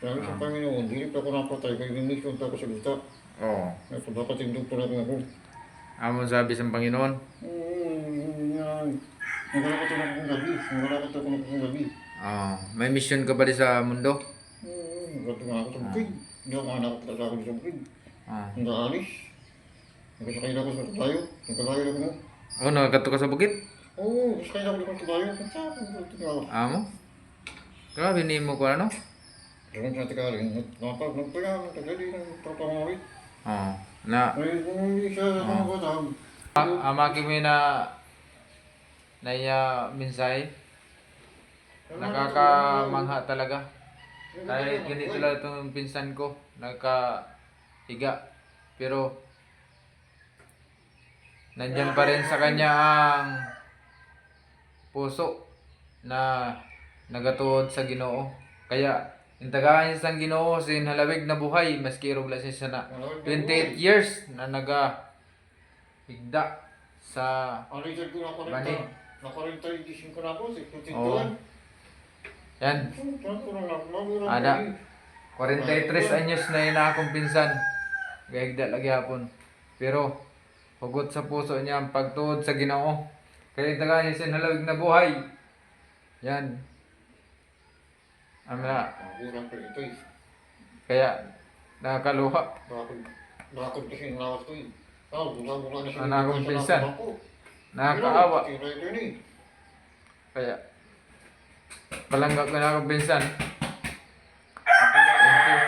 Sabi sa Panginoon, dili pa ako napatay, kaya ginisyon pa ako sa luta. Oo. At napatindog pa lang ako. Amon sabi sa Panginoon. Yan. Nagalakot ako ng gabi. Nagalakot ako ng gabi. Oo. May mission ka ba di sa mundo? Nagato nga ako sa bukid. Hindi ako anak ko sa akin sa bukid. Oo. Hindi alis. Nagkasakay na ako sa tayo. Nagkalayo na ako. Oh, nakakato ka sa bukid? Oo, nagkasakay na ako sa tayo. Kung Amo? Grabe ni mo ko ano? Ganun sa tikaling. Nagpaya, nagtagali ng papangawit. Oo. Na Ay, kung hindi siya sa mga bata. amaki mo na minsay. Nakakamangha talaga. Kahit ganito lang itong pinsan ko, nagkahiga. Pero, nandyan pa rin sa kanya ang puso na nagatuod sa Ginoo. Kaya, intagahan niya sa Ginoo sa halawig na buhay, maski irog siya na 28 years na nagahigda sa Aligad ko na bani. 40. Na 40 ko na ako, Oo. 52. Yan. Ada. 43 anyos na yun na akong pinsan. Gahigda lagi hapon. Pero, hugot sa puso niya ang pagtuod sa Ginoo. Kaya intagahan niya sa halawig na buhay. Yan. Amna. Kurang pa ito eh. Kaya, nakakaluha. Bakit kasi nawas ko eh. Bunga-bunga na siya. Anak akong pinsan. Nakakaawa. Kaya, palangga ko na akong pinsan. Thank you.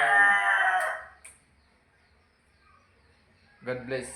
God bless.